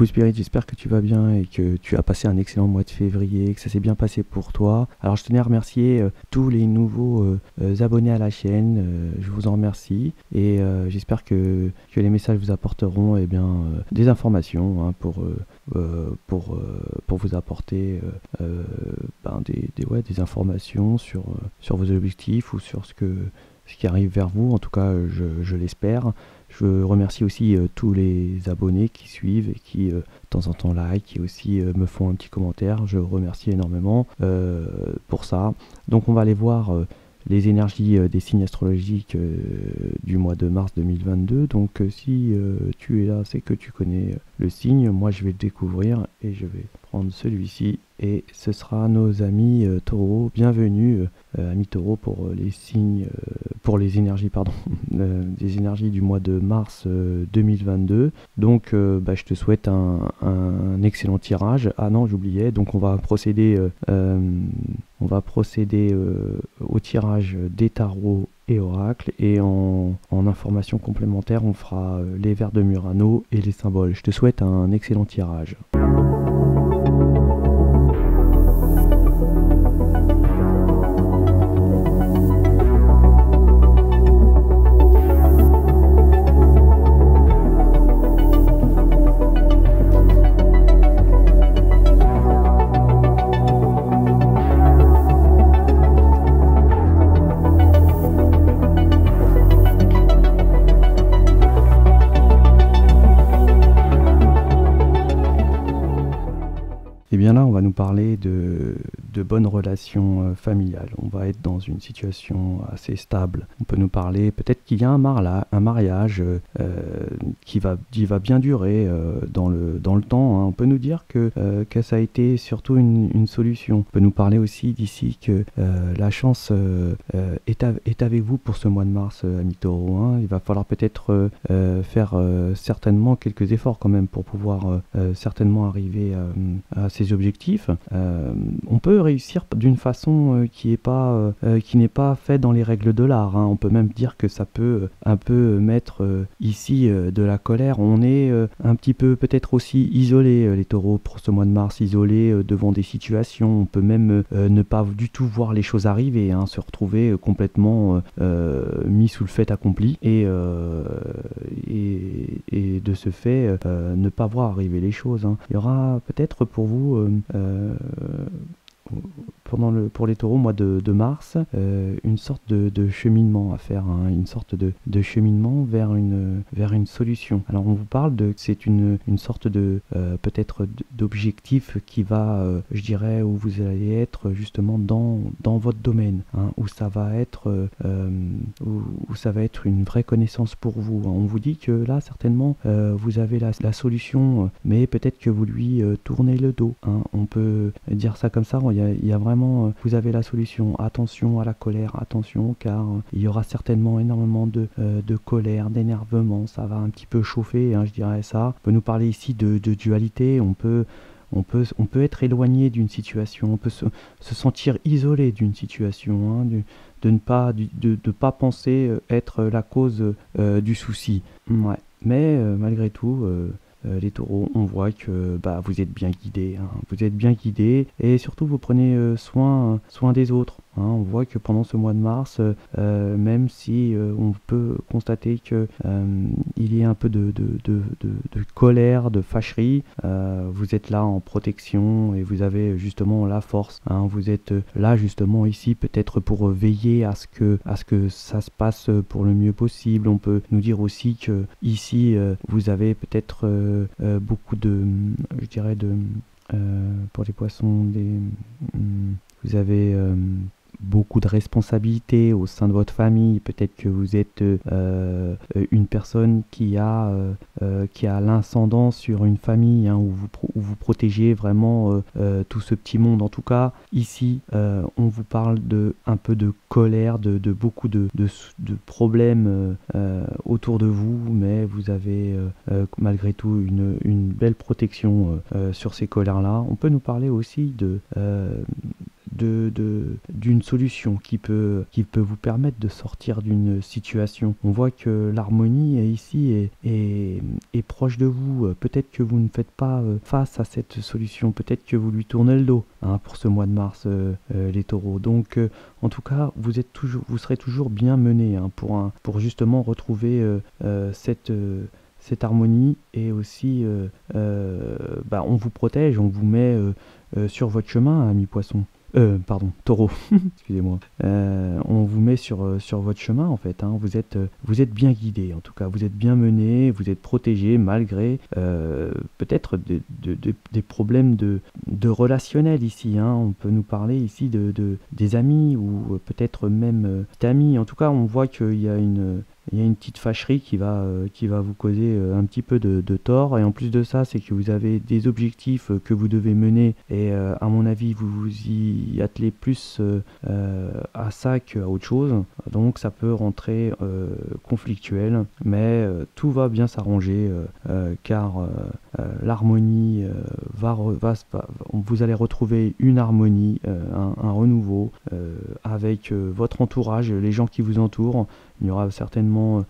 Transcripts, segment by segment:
Coucou Spirit, j'espère que tu vas bien et que tu as passé un excellent mois de février, que ça s'est bien passé pour toi. Alors je tenais à remercier tous les nouveaux abonnés à la chaîne, je vous en remercie et j'espère que les messages vous apporteront des informations pour vous apporter des informations sur vos objectifs ou sur ce qui arrive vers vous. En tout cas, je l'espère. Je remercie aussi tous les abonnés qui suivent et qui de temps en temps like et aussi me font un petit commentaire. Je remercie énormément pour ça. Donc on va aller voir les énergies des signes astrologiques du mois de mars 2022. Donc si tu es là, c'est que tu connais le signe. Moi je vais le découvrir et je vais prendre celui-ci. Et ce sera nos amis taureaux. Bienvenue amis taureaux pour les signes, pour les énergies, des énergies du mois de mars 2022. Donc je te souhaite un excellent tirage. Ah non, j'oubliais. Donc on va procéder au tirage des tarots et oracles, et en information complémentaire on fera les vers de Murano et les symboles. Je te souhaite un excellent tirage. Et bien là, on va nous parler de bonnes relations familiales. On va être dans une situation assez stable. On peut nous parler, peut-être qu'il y a un mariage qui va bien durer dans le temps. Hein. On peut nous dire que ça a été surtout une solution. On peut nous parler aussi d'ici que la chance est avec vous pour ce mois de mars, amis taureaux. Hein. Il va falloir peut-être faire certainement quelques efforts quand même pour pouvoir certainement arriver à ces objectifs. On peut réussir d'une façon qui n'est pas faite dans les règles de l'art. Hein. On peut même dire que ça peut un peu mettre ici de la colère. On est un petit peu peut-être aussi isolé, les taureaux, pour ce mois de mars, isolé devant des situations. On peut même ne pas du tout voir les choses arriver, hein, se retrouver complètement mis sous le fait accompli et de ce fait ne pas voir arriver les choses. Hein. Il y aura peut-être pour vous pour les taureaux, mois de mars, une sorte de cheminement à faire, hein, une sorte de cheminement vers une solution. Alors on vous parle c'est une sorte de peut-être d'objectif qui va, je dirais, où vous allez être justement dans votre domaine, hein, où ça va être une vraie connaissance pour vous. On vous dit que là certainement vous avez la solution, mais peut-être que vous lui tournez le dos. Hein. On peut dire ça comme ça. Il y a vraiment, vous avez la solution. Attention à la colère, attention, car il y aura certainement énormément de colère, d'énervement. Ça va un petit peu chauffer, hein, je dirais ça. On peut nous parler ici de dualité. On peut être éloigné d'une situation. On peut se sentir isolé d'une situation, hein, de ne pas penser être la cause du souci. Ouais. Mais malgré tout, les taureaux, on voit que vous êtes bien guidés, hein. Vous êtes bien guidés et surtout vous prenez soin des autres. Hein. On voit que pendant ce mois de mars, même si on peut constater que il y a un peu de colère, de fâcherie, vous êtes là en protection et vous avez justement la force. Hein. Vous êtes là justement ici peut-être pour veiller à ce que ça se passe pour le mieux possible. On peut nous dire aussi que ici vous avez peut-être beaucoup je dirais pour les poissons, vous avez beaucoup de responsabilités au sein de votre famille. Peut-être que vous êtes une personne qui a l'incendant sur une famille, hein, où vous protégez vraiment tout ce petit monde. En tout cas, ici, on vous parle un peu de colère, de beaucoup de problèmes autour de vous, mais vous avez malgré tout une belle protection sur ces colères-là. On peut nous parler aussi d'une solution qui peut vous permettre de sortir d'une situation. On voit que l'harmonie ici est proche de vous. Peut-être que vous ne faites pas face à cette solution, peut-être que vous lui tournez le dos, hein, pour ce mois de mars, les taureaux. Donc en tout cas, vous serez toujours bien mené, hein, pour justement retrouver cette harmonie, et aussi on vous protège, on vous met sur votre chemin, ami poisson. Pardon, taureau, excusez-moi. On vous met sur votre chemin, en fait, hein. Vous êtes bien guidé, en tout cas. Vous êtes bien mené, vous êtes protégé malgré peut-être des problèmes de relationnel ici, hein. On peut nous parler ici des amis, ou peut-être même d'amis. En tout cas, on voit qu'il y a une petite fâcherie qui va vous causer un petit peu de tort. Et en plus de ça, c'est que vous avez des objectifs que vous devez mener. Et à mon avis, vous vous y attelez plus à ça qu'à autre chose. Donc ça peut rentrer conflictuel. Mais tout va bien s'arranger, car l'harmonie vous allez retrouver une harmonie, un renouveau avec votre entourage, les gens qui vous entourent. Il y aura certainement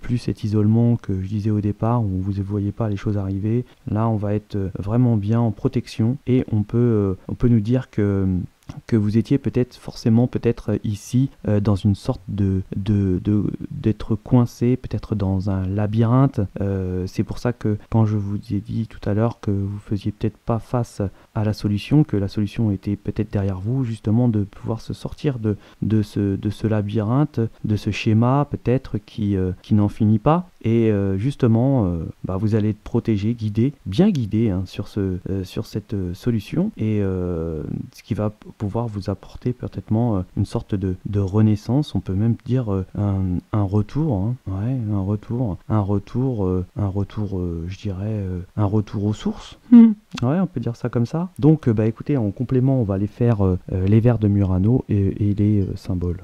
plus cet isolement que je disais au départ, où vous ne voyez pas les choses arriver. Là, on va être vraiment bien en protection, et on peut nous dire que vous étiez peut-être ici dans une sorte d'être coincé, peut-être dans un labyrinthe. C'est pour ça que quand je vous ai dit tout à l'heure que vous faisiez peut-être pas face à la solution, que la solution était peut-être derrière vous, justement, de pouvoir se sortir de ce labyrinthe, de ce schéma peut-être qui n'en finit pas. Et justement, vous allez être protégé, guidé, bien guidé, hein, sur cette solution, et ce qui va pouvoir vous apporter peut-être une sorte de renaissance. On peut même dire un retour, hein, ouais, un retour, je dirais, un retour aux sources. Ouais, on peut dire ça comme ça. Donc, écoutez, en complément, on va aller faire les vers de Murano et les symboles.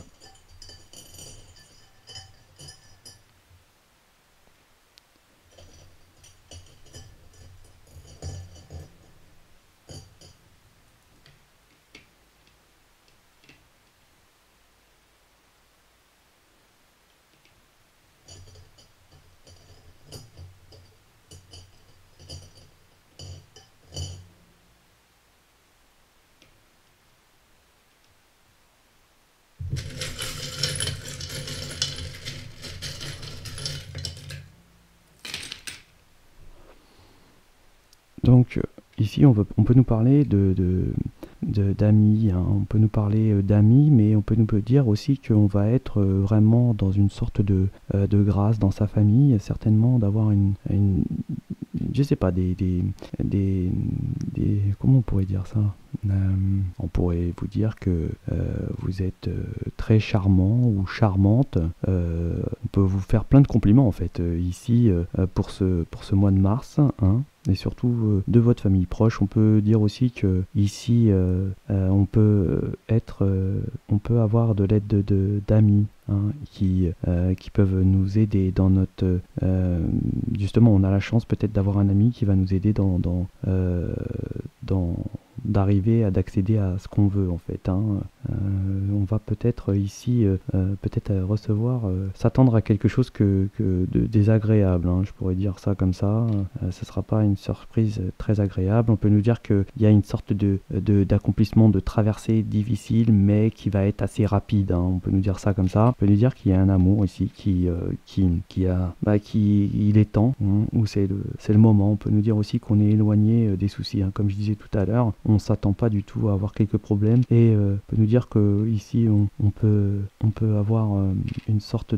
Donc ici on peut nous parler d'amis, hein. On peut nous parler d'amis, mais on peut nous dire aussi qu'on va être vraiment dans une sorte de grâce dans sa famille, certainement d'avoir je sais pas, comment on pourrait dire ça? On pourrait vous dire que vous êtes très charmant ou charmante. On peut vous faire plein de compliments, en fait, ici, pour ce mois de mars, hein. Et surtout de votre famille proche. On peut dire aussi que ici on peut avoir de l'aide d'amis, hein, qui peuvent nous aider dans notre justement, on a la chance peut-être d'avoir un ami qui va nous aider d'arriver d'accéder à ce qu'on veut, en fait, hein. On va peut-être ici recevoir, s'attendre à quelque chose de désagréable, hein, je pourrais dire ça comme ça. Ce sera pas une surprise très agréable. On peut nous dire qu'il y a une sorte d'accomplissement de traversée difficile, mais qui va être assez rapide, hein. On peut nous dire ça comme ça. On peut nous dire qu'il y a un amour ici il est temps, hein, où c'est le moment. On peut nous dire aussi qu'on est éloigné des soucis, hein. Comme je disais tout à l'heure, on s'attend pas du tout à avoir quelques problèmes, et on peut nous dire que ici on peut avoir une sorte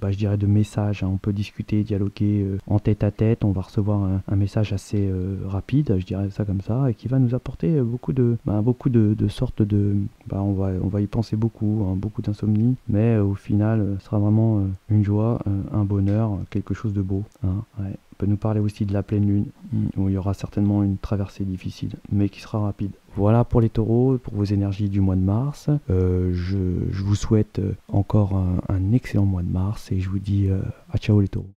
je dirais de message, hein. On peut discuter, dialoguer en tête à tête. On va recevoir un message assez rapide, je dirais ça comme ça, et qui va nous apporter beaucoup de sortes de... on va y penser beaucoup, hein, beaucoup d'insomnie, mais au final, ce sera vraiment une joie, un bonheur, quelque chose de beau, hein, ouais. On peut nous parler aussi de la pleine lune, où il y aura certainement une traversée difficile, mais qui sera rapide. Voilà pour les taureaux, pour vos énergies du mois de mars. Je vous souhaite encore un excellent mois de mars, et je vous dis à ciao les taureaux.